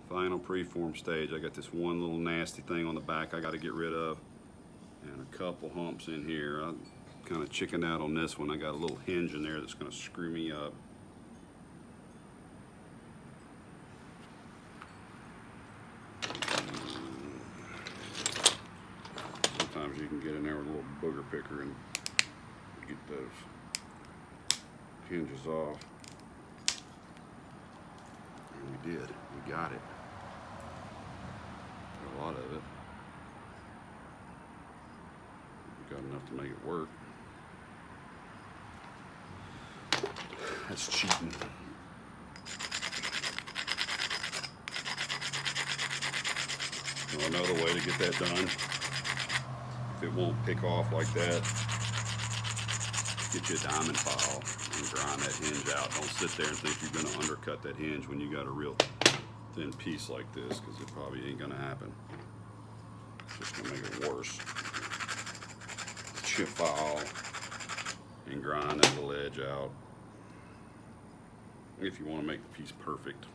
Final preform stage. I got this one little nasty thing on the back I got to get rid of, and a couple humps in here. I kind of chickened out on this one. I got a little hinge in there that's going to screw me up. Sometimes you can get in there with a little booger picker and get those hinges off. And we did. We got it. A lot of it. We got enough to make it work. That's cheating. So another way to get that done, if it won't pick off like that, get you a diamond file and grind that hinge out. Don't sit there and think you're going to undercut that hinge when you got a real thin piece like this, because it probably ain't going to happen. It's just going to make it worse. Chip file and grind that little edge out if you want to make the piece perfect.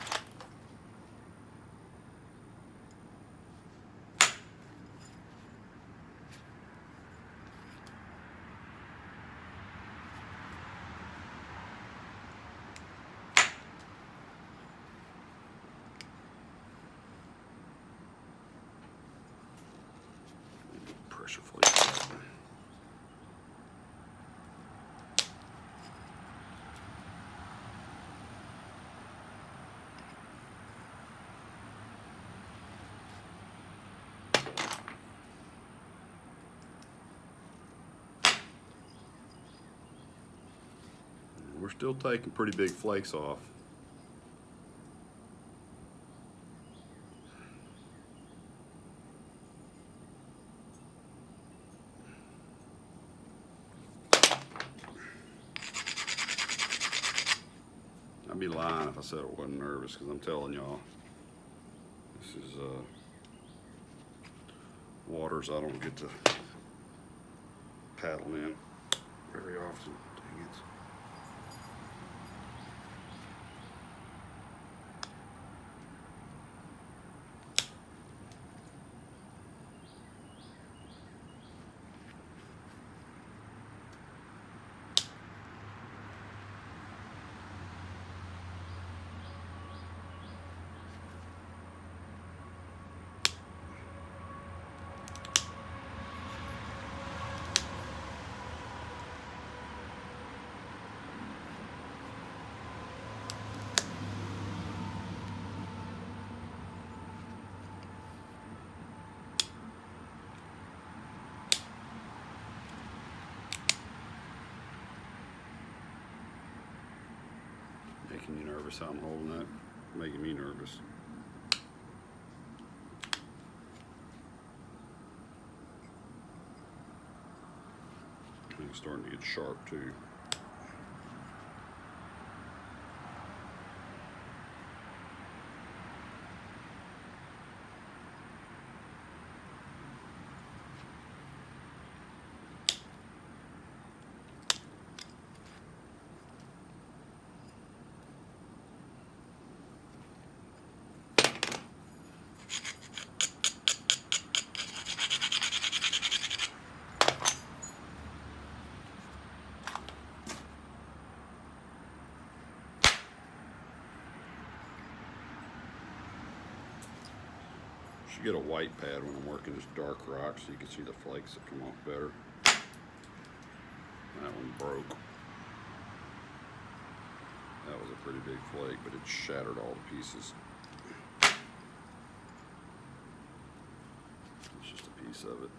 Pressure flake. We're still taking pretty big flakes off. I'd be lying if I said I wasn't nervous, because I'm telling y'all, this is waters I don't get to paddle in very often. Dang it. Making you nervous how I'm holding that? Making me nervous. It's starting to get sharp too. Should get a white pad when I'm working this dark rock so you can see the flakes that come off better. That one broke. That was a pretty big flake, but it shattered all the pieces. It's just a piece of it.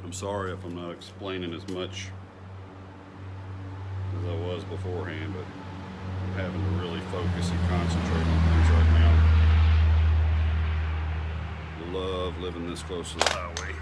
I'm sorry if I'm not explaining as much as I was beforehand, but I'm having to really focus and concentrate on things right now. Love living this close to the highway.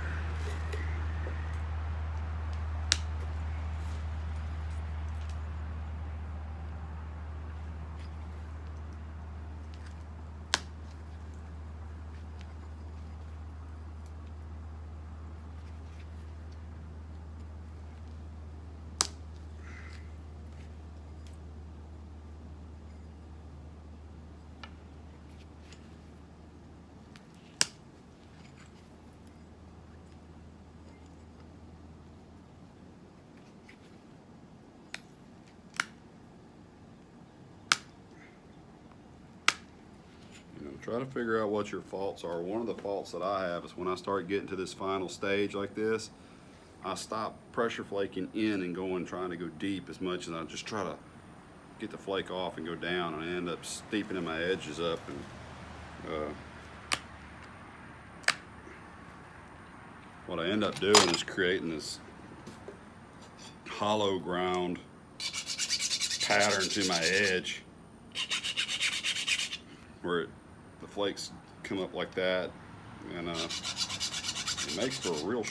Try to figure out what your faults are. One of the faults that I have is when I start getting to this final stage like this, I stop pressure flaking in and going trying to go deep as much as I just try to get the flake off and go down, and I end up steepening my edges up, and what I end up doing is creating this hollow ground pattern to my edge where the flakes come up like that, and it makes for a real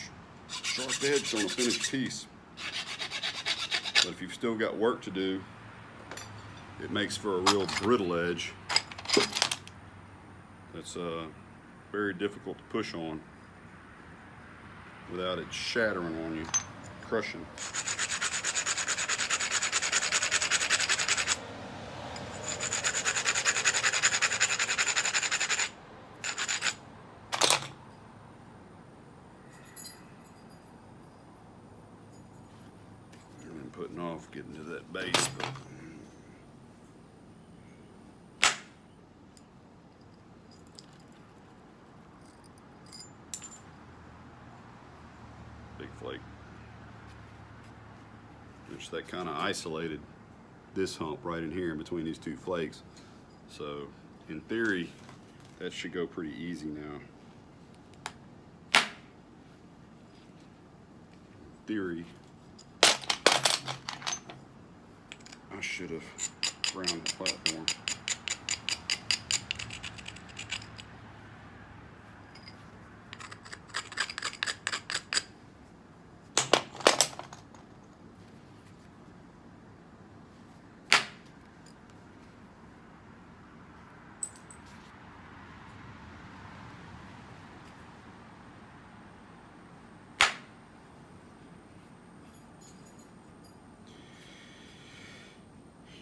sharp edge on a finished piece. But if you've still got work to do, it makes for a real brittle edge that's very difficult to push on without it shattering on you, crushing. Putting off getting to that base, but big flake, which that kind of isolated this hump right in here in between these two flakes. So in theory, that should go pretty easy now. In theory, I should have ground the platform.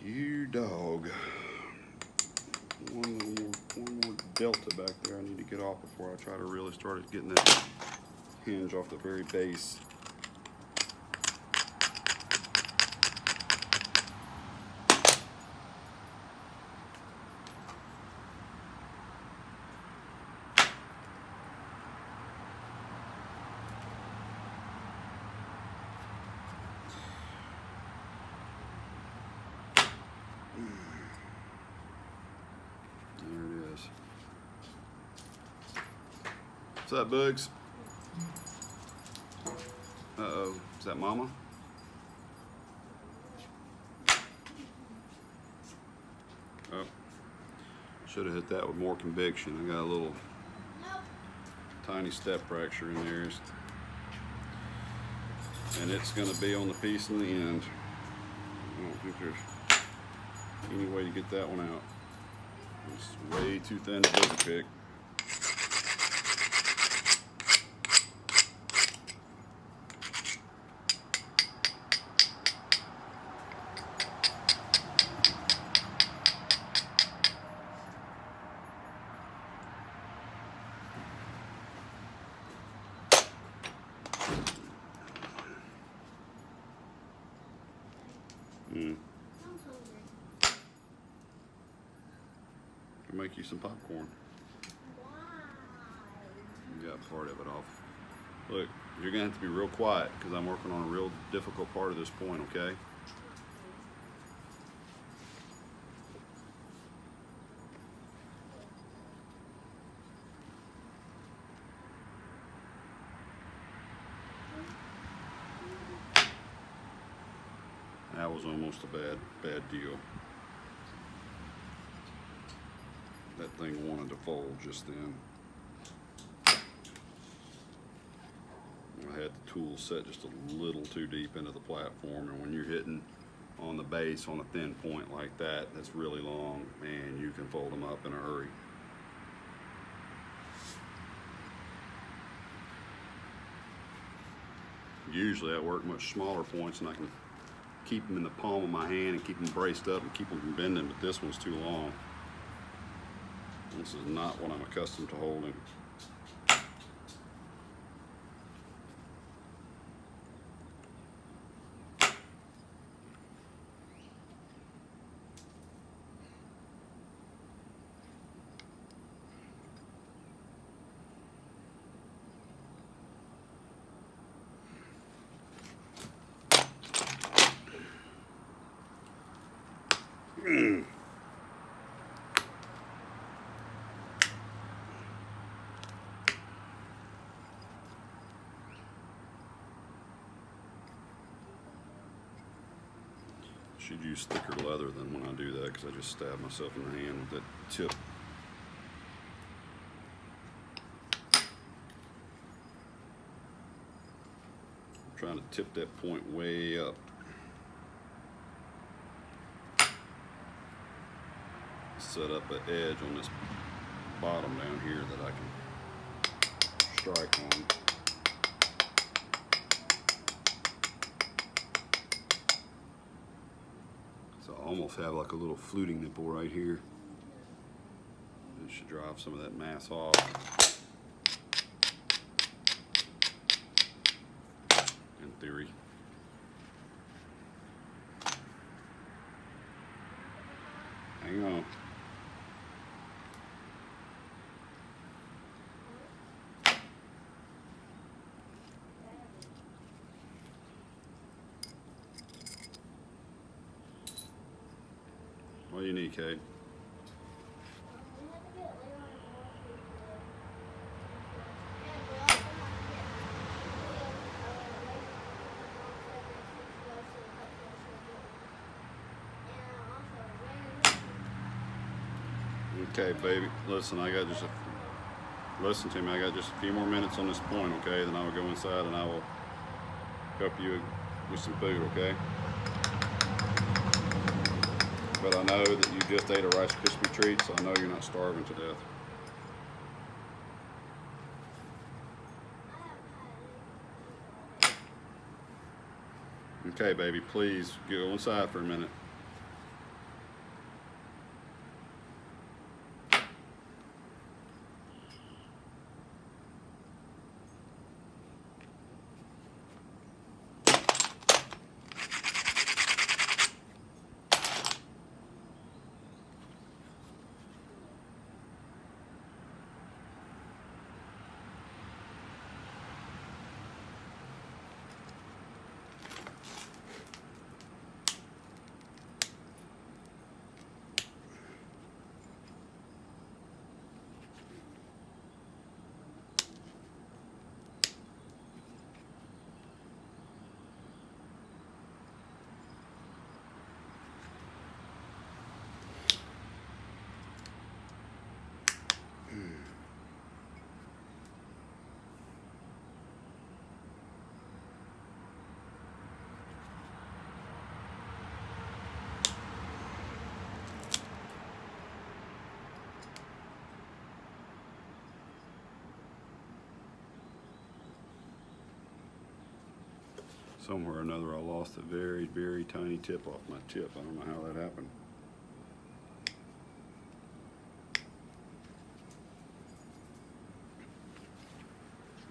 You dog. One more delta back there I need to get off before I try to really start getting that hinge off the very base. What's up, Bugs? Uh-oh, is that Mama? Oh, should have hit that with more conviction. I got a little tiny step fracture in there, and it's going to be on the piece in the end. I don't think there's any way to get that one out. It's way too thin to booger pick. Make you some popcorn. You got part of it off. Look, you're gonna have to be real quiet because I'm working on a real difficult part of this point, okay? That was almost a bad deal. That thing wanted to fold just then. I had the tool set just a little too deep into the platform, and when you're hitting on the base on a thin point like that that's really long, man, you can fold them up in a hurry. Usually I work much smaller points and I can keep them in the palm of my hand and keep them braced up and keep them from bending, but this one's too long. This is not what I'm accustomed to holding. Should use thicker leather than when I do that, because I just stab myself in the hand with that tip. I'm trying to tip that point way up. Set up an edge on this bottom down here that I can strike on. So I almost have like a little fluting nipple right here. It should drive some of that mass off. In theory. Hang on. What do you need, Kate? Okay, baby. Listen, listen to me. I got just a few more minutes on this point, okay? Then I will go inside and I will help you with some food, okay? But I know that you just ate a Rice Krispie treat, so I know you're not starving to death. Okay, baby, please go inside for a minute. Somewhere or another, I lost a very, very tiny tip off my tip. I don't know how that happened.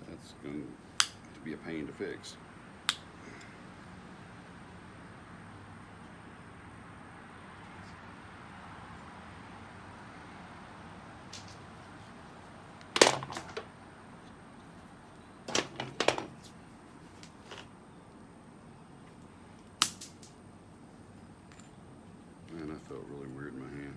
That's going to be a pain to fix. Man, that felt really weird in my hand.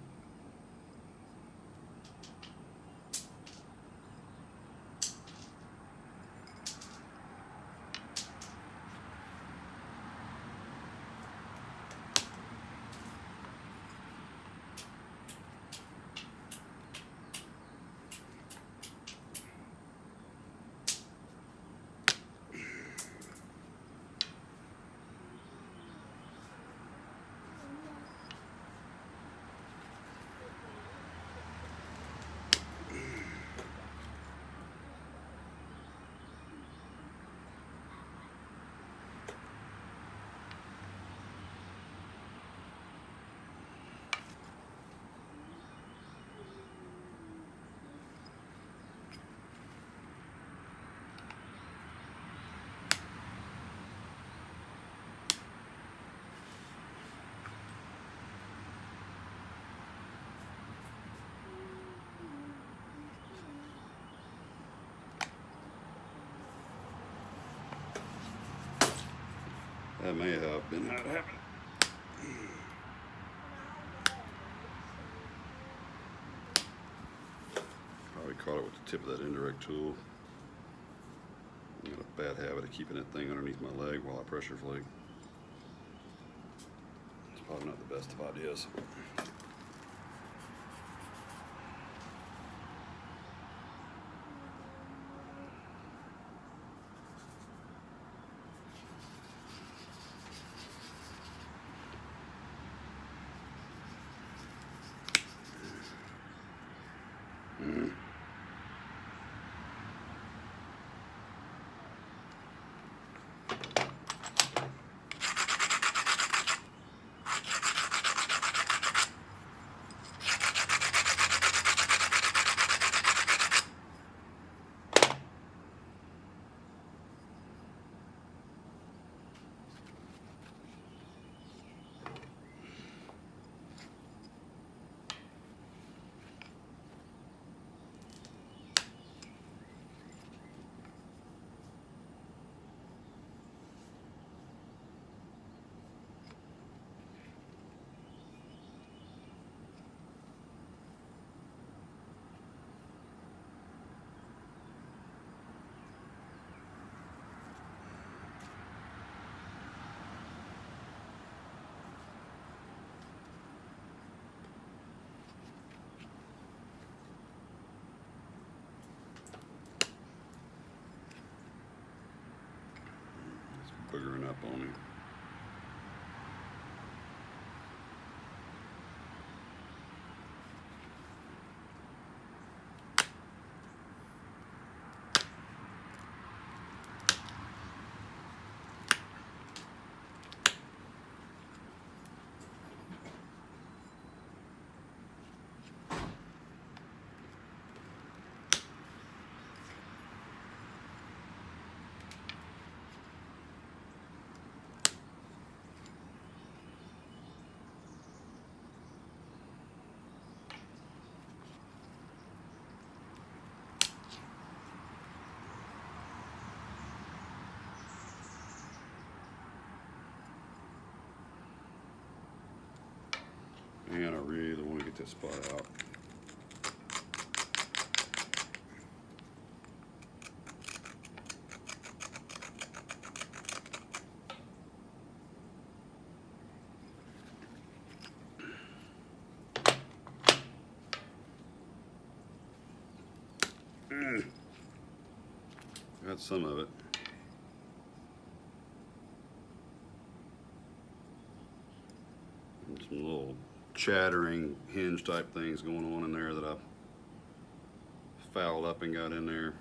That may have been how it happened. Probably caught it with the tip of that indirect tool. I got a bad habit of keeping that thing underneath my leg while I pressure flake. It's probably not the best of ideas. Boogering up on me. And I really want to get this spot out. Got some of it. And some little chattering hinge type things going on in there that I fouled up and got in there.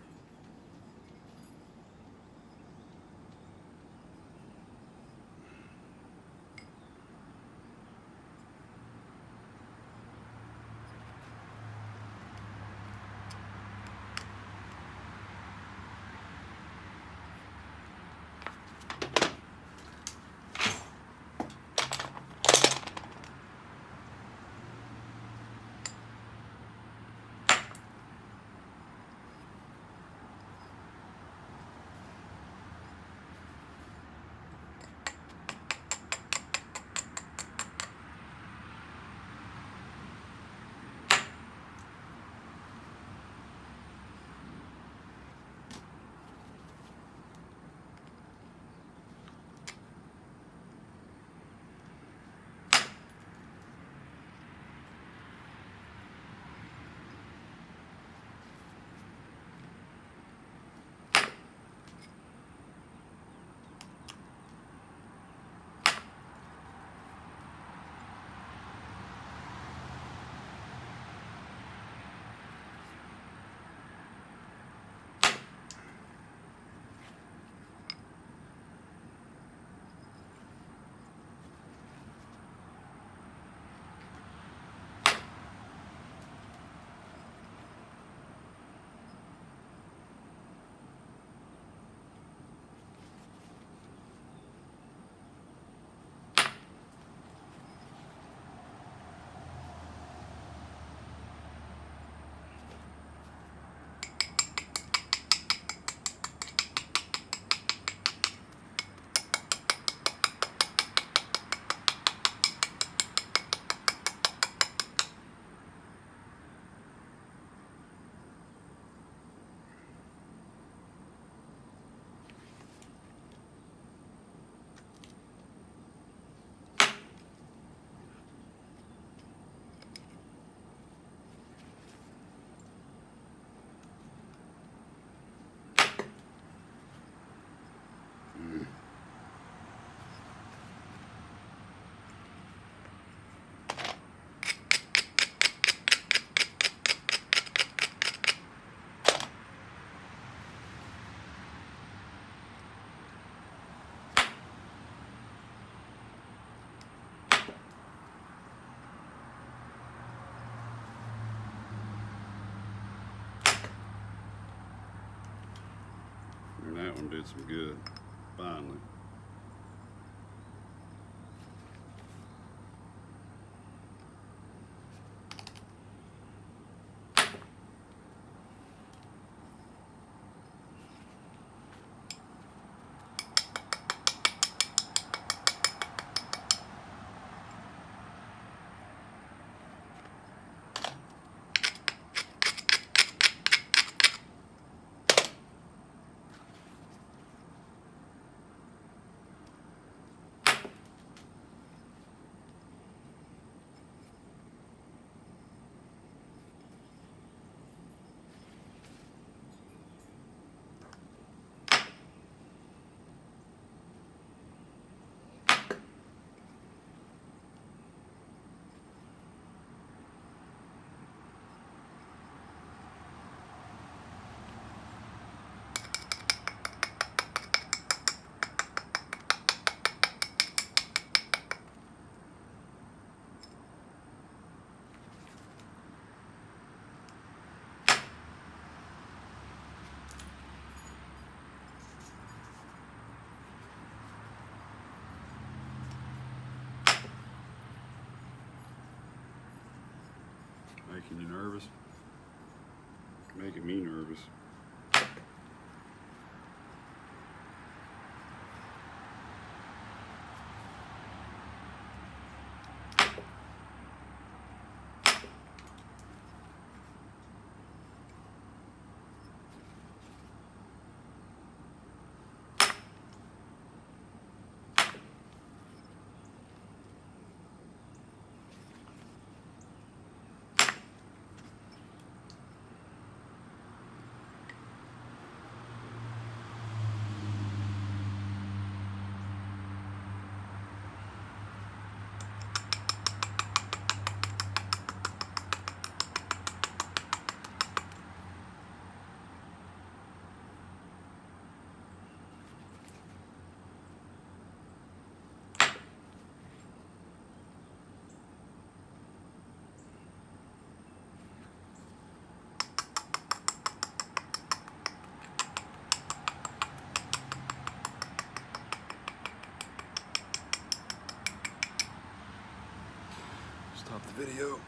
one did some good, finally. Making you nervous? Making me nervous. Stop the video.